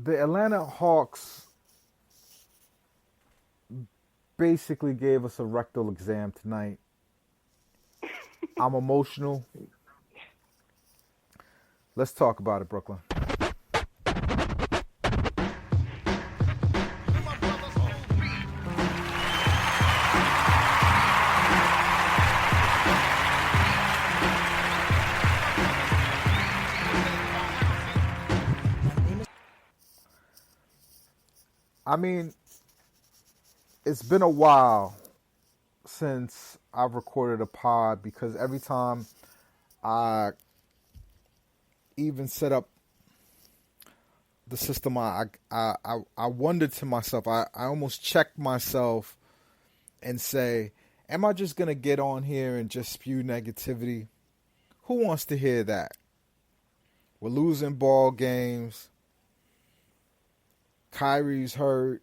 The Atlanta Hawks basically gave us a rectal exam tonight. I'm emotional. Let's talk about it, Brooklyn. I mean, it's been a while since I've recorded a pod because every time I even set up the system, I wondered to myself, I almost checked myself and say, am I just going to get on here and just spew negativity? Who wants to hear that? We're losing ball games. Kyrie's hurt.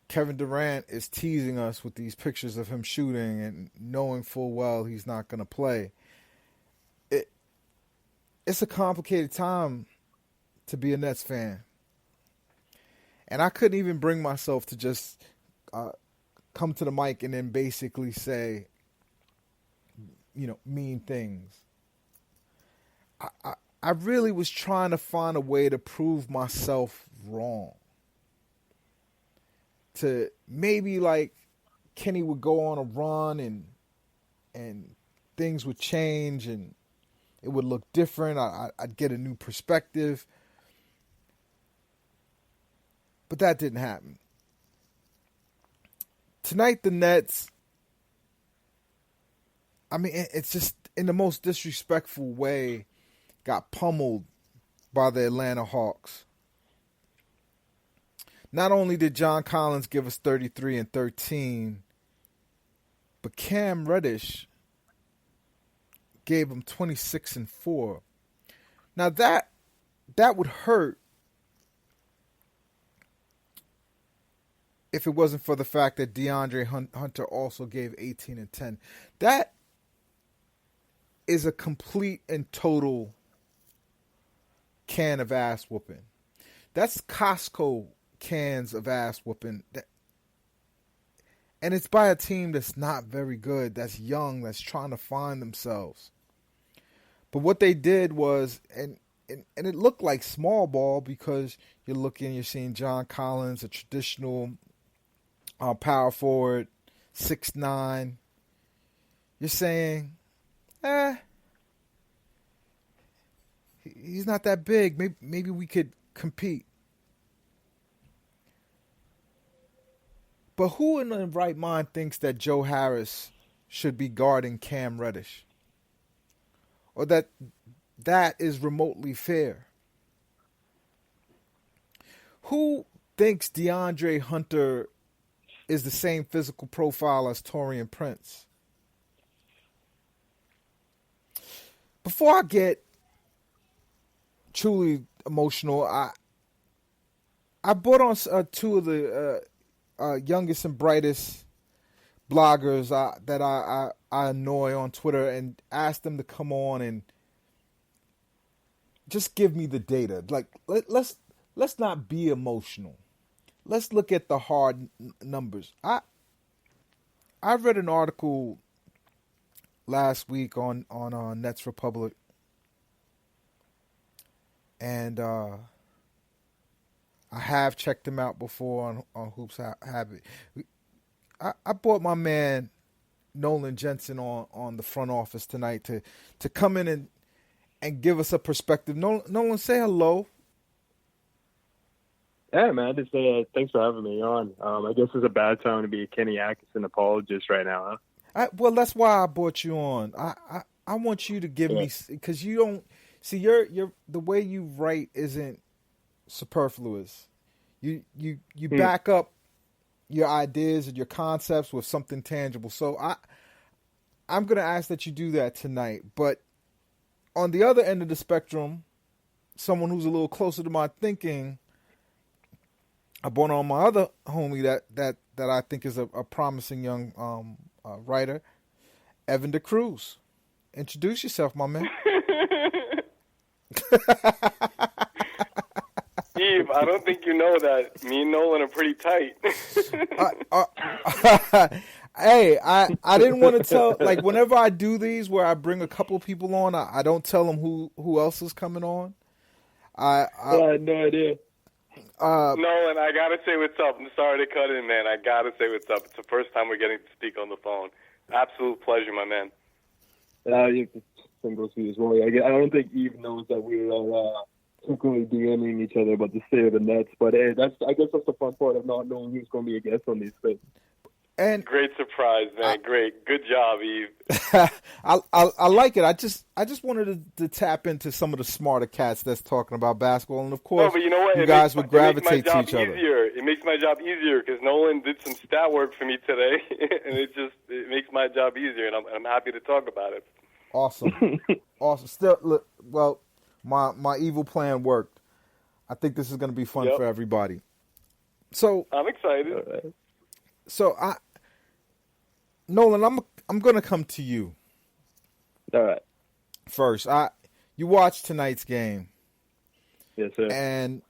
Kevin Durant is teasing us with these pictures of him shooting and knowing full well he's not going to play. It's a complicated time to be a Nets fan. And I couldn't even bring myself to just come to the mic and then basically say, mean things. I really was trying to find a way to prove myself wrong. To maybe like Kenny would go on a run and things would change and it would look different. I'd get a new perspective. But that didn't happen. Tonight, the Nets, I mean, it's just in the most disrespectful way, got pummeled by the Atlanta Hawks. Not only did John Collins give us 33 and 13, but Cam Reddish gave him 26 and 4. Now that would hurt if it wasn't for the fact that DeAndre Hunter also gave 18 and 10. That is a complete and total can of ass whooping. That's Costco cans of ass whooping. And it's by a team that's not very good, that's young, that's trying to find themselves. But what they did was, and it looked like small ball because you're seeing John Collins, a traditional power forward, 6'9". You're saying, he's not that big. Maybe we could compete. But who in the right mind thinks that Joe Harris should be guarding Cam Reddish? Or that is remotely fair? Who thinks DeAndre Hunter is the same physical profile as Taurean Prince? Before I get truly emotional, I brought on two of the youngest and brightest bloggers that I annoy on Twitter and asked them to come on and just give me the data. Like let's not be emotional. Let's look at the hard numbers. I read an article last week on Nets Republic, and I have checked them out before on Hoops Habit. I brought my man Nolan Jensen on the front office tonight to come in and give us a perspective. Nolan, say hello. Yeah, man. Just thanks for having me on. I guess it's a bad time to be a Kenny Atkinson apologist right now, huh? Well, that's why I brought you on. I want you to give me, because you don't see you're the way you write isn't superfluous. You back up your ideas and your concepts with something tangible. So I'm going to ask that you do that tonight. But on the other end of the spectrum, someone who's a little closer to my thinking, I brought on my other homie that I think is a promising young writer, Evan DeCruz. Introduce yourself, my man. I don't think you know that me and Nolan are pretty tight. Hey, I didn't want to tell. Like, whenever I do these, where I bring a couple of people on, I don't tell them who else is coming on. I had no idea. Nolan, I gotta say what's up. I'm sorry to cut in, man. I gotta say what's up. It's the first time we're getting to speak on the phone. Absolute pleasure, my man. Same goes for you as well. I don't think Eve knows that we're secretly DMing each other about the state of the Nets. But hey, I guess that's the fun part of not knowing who's going to be a guest on these things. And great surprise, man. Great, good job, Eve. I like it. I just wanted to tap into some of the smarter cats that's talking about basketball, and of course, but you know what? You guys would gravitate to each other. It makes my job easier because Nolan did some stat work for me today, and it makes my job easier, and I'm happy to talk about it. Awesome, awesome. Still, look, well, my evil plan worked. I think this is going to be fun for everybody. So I'm excited. So Nolan, I'm going to come to you. All right. First, you watched tonight's game. Yes, sir. And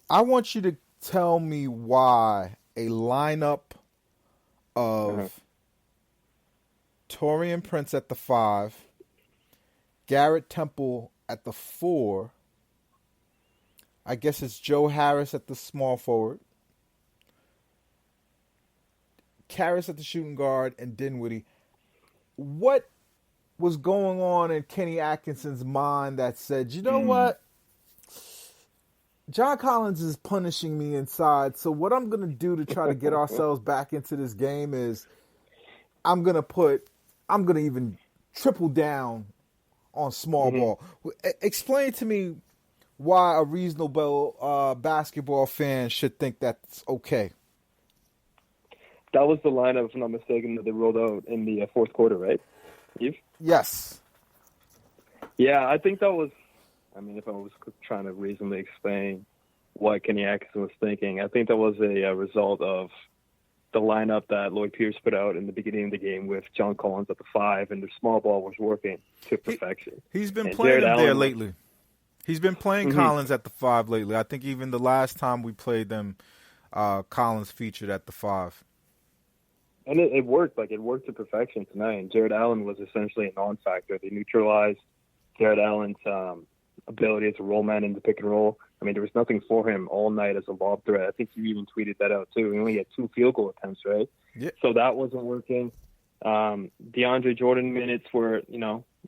I want you to tell me why a lineup of Taurean Prince at the 5, Garrett Temple at the 4, I guess it's Joe Harris at the small forward, Karras at the shooting guard, and Dinwiddie. What was going on in Kenny Atkinson's mind that said, you know what? John Collins is punishing me inside, so what I'm going to do to try to get ourselves back into this game is I'm going to even triple down on small ball. Explain to me why a reasonable basketball fan should think that's okay. That was the lineup, if I'm not mistaken, that they rolled out in the fourth quarter, right, Eve? Yes. Yeah, I think that was, if I was trying to reasonably explain what Kenny Atkinson was thinking, I think that was a result of the lineup that Lloyd Pierce put out in the beginning of the game with John Collins at the 5, and the small ball was working to perfection. He's been playing him there lately. He's been playing Collins at the 5 lately. I think even the last time we played them, Collins featured at the 5. And it worked. It worked to perfection tonight. And Jared Allen was essentially a non-factor. They neutralized Jared Allen's ability as a roll man in the pick and roll. There was nothing for him all night as a lob threat. I think you even tweeted that out, too. He only had 2 field goal attempts, right? Yeah. So that wasn't working. DeAndre Jordan minutes were,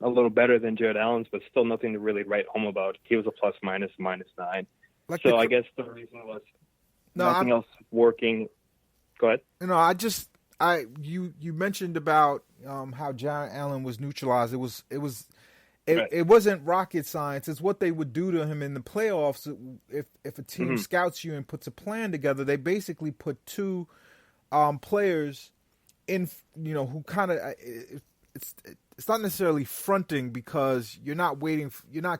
a little better than Jared Allen's, but still nothing to really write home about. He was a +/-9. So I guess the reason was nothing else working. Go ahead. You mentioned about how Jared Allen was neutralized. It wasn't rocket science. It's what they would do to him in the playoffs. If a team scouts you and puts a plan together, they basically put 2 players in, who kind of it's not necessarily fronting because you're not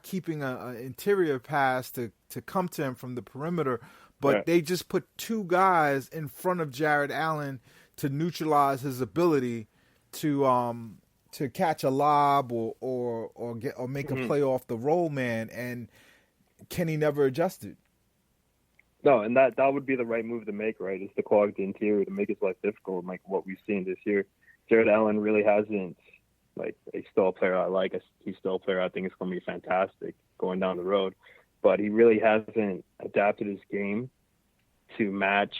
keeping an interior pass to come to him from the perimeter, but they just put 2 guys in front of Jared Allen to neutralize his ability to catch a lob or make a play off the roll man, and Kenny never adjusted. No, and that would be the right move to make, right? Is to clog the interior to make his life difficult, like what we've seen this year. Jared Allen really hasn't, he's still a player I like. He's still a player I think is going to be fantastic going down the road, but he really hasn't adapted his game to match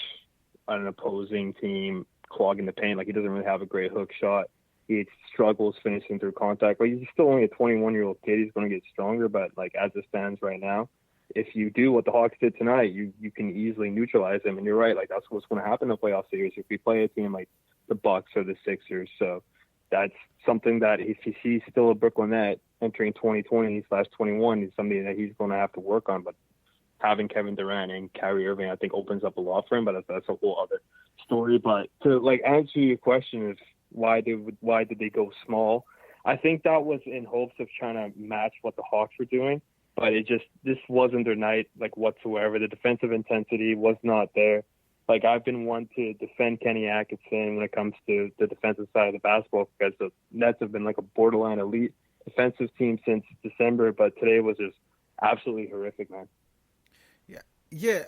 an opposing team clogging the paint. He doesn't really have a great hook shot. He struggles finishing through contact. But he's still only a 21-year-old kid. He's going to get stronger. But as it stands right now, if you do what the Hawks did tonight, you can easily neutralize him. And you're right. That's what's going to happen in the playoff series if we play a team like the Bucks or the Sixers. So that's something that if he sees still a Brooklyn net entering 2020/21 is something that he's going to have to work on. But having Kevin Durant and Kyrie Irving, I think, opens up a lot for him. But that's a whole other story. But to answer your question is why did they go small? I think that was in hopes of trying to match what the Hawks were doing, but this wasn't their night whatsoever. The defensive intensity was not there. I've been one to defend Kenny Atkinson when it comes to the defensive side of the basketball because the Nets have been a borderline elite defensive team since December, but today was just absolutely horrific, man. yeah,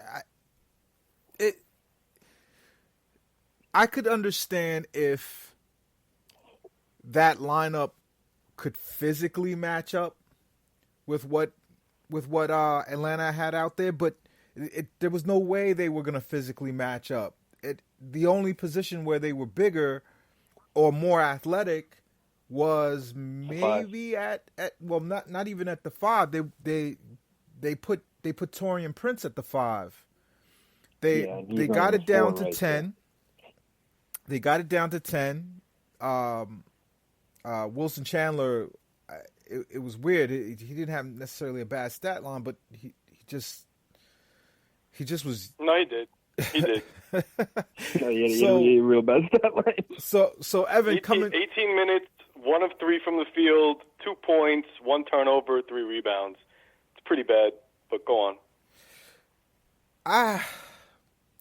it. I could understand if that lineup could physically match up with what Atlanta had out there, but there was no way they were going to physically match up. The only position where they were bigger or more athletic was maybe at well, not even at the 5. They put Torian Prince at the 5. They got it down to 10. They got it down to 10. Wilson Chandler, it was weird. He didn't have necessarily a bad stat line, but he just was. No, he did. He did. No, he had a real bad stat line. So Evan 18 minutes, 1 of 3 from the field, 2 points, 1 turnover, 3 rebounds. It's pretty bad, but go on.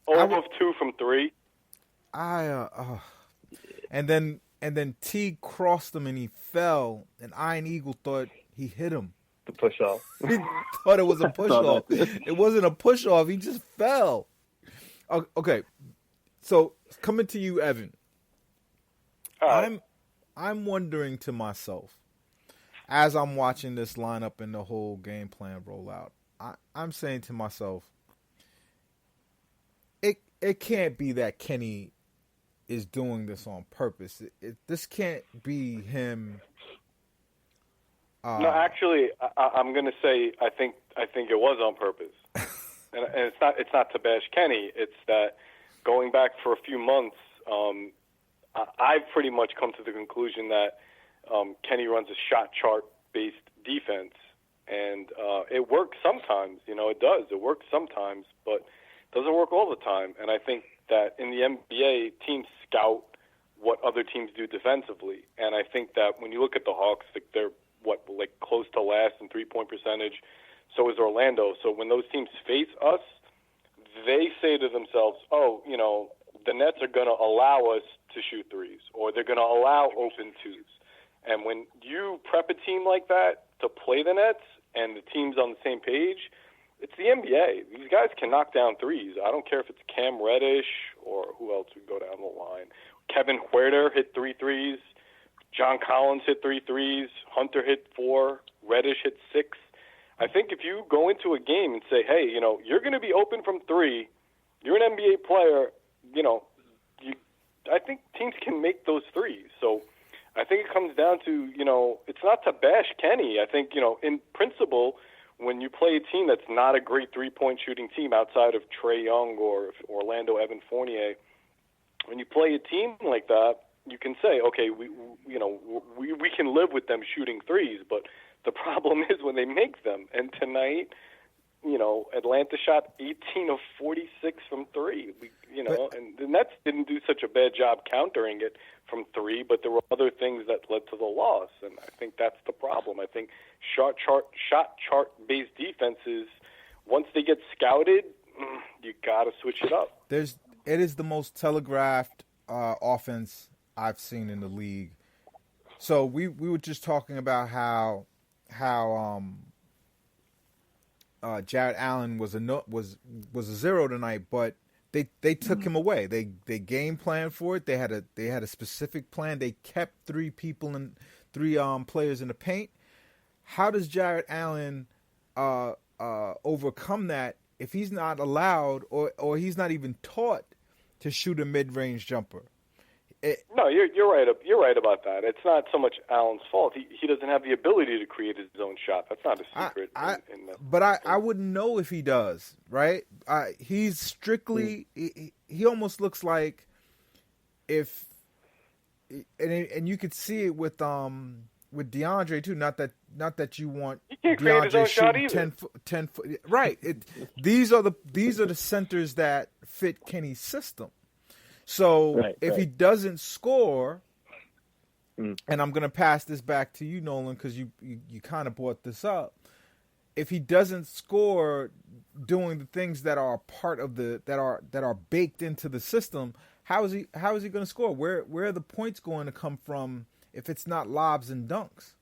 0 of 2 from 3. And then T crossed him and he fell, and Iron Eagle thought he hit him. The push off. He thought it was a push off. It wasn't a push off. He just fell. Okay, so coming to you, Evan. I'm wondering to myself as I'm watching this lineup and the whole game plan roll out. I'm saying to myself, it can't be that Kenny is doing this on purpose. This can't be him. No, actually, I'm going to say I think it was on purpose, and it's not to bash Kenny. It's that going back for a few months, I've pretty much come to the conclusion that Kenny runs a shot chart based defense, and it works sometimes. It does. It works sometimes, but it doesn't work all the time. And I think that in the NBA, teams scout what other teams do defensively, and I think that when you look at the Hawks, they're close to last in 3-point percentage. So is Orlando. So when those teams face us, they say to themselves, "Oh, the Nets are going to allow us to shoot threes, or they're going to allow open twos." And when you prep a team like that to play the Nets, and the team's on the same page, it's the NBA. These guys can knock down threes. I don't care if it's Cam Reddish or who else would go down the line. Kevin Huerter hit 3 threes. John Collins hit 3 threes. Hunter hit 4. Reddish hit 6. I think if you go into a game and say, hey, you're going to be open from 3, you're an NBA player, I think teams can make those threes. So I think it comes down to, it's not to bash Kenny. I think, in principle, when you play a team that's not a great 3-point shooting team outside of Trae Young or Orlando Evan Fournier, when you play a team like that, you can say, okay, we can live with them shooting threes, but the problem is when they make them. And tonight, Atlanta shot 18 of 46 from 3. And the Nets didn't do such a bad job countering it from 3, but there were other things that led to the loss, and I think that's the problem. I think shot chart based defenses, once they get scouted, you got to switch it up. It is the most telegraphed offense I've seen in the league. So we were just talking about how Jared Allen was a 0 tonight, but they took him away. They game planned for it. They had a specific plan. They kept 3 players in the paint. How does Jared Allen overcome that if he's not allowed or he's not even taught to shoot a mid-range jumper? No, you're right. You're right about that. It's not so much Allen's fault. He doesn't have the ability to create his own shot. That's not a secret. But I wouldn't know if he does. Right? He's strictly. He almost looks like if, and you could see it with DeAndre too. Not that you want DeAndre shooting 10 foot. Right. These are the centers that fit Kenny's system. So if he doesn't score, and I'm going to pass this back to you, Nolan, because you kind of brought this up. If he doesn't score doing the things that are part of that are baked into the system, how is he going to score? Where are the points going to come from if it's not lobs and dunks?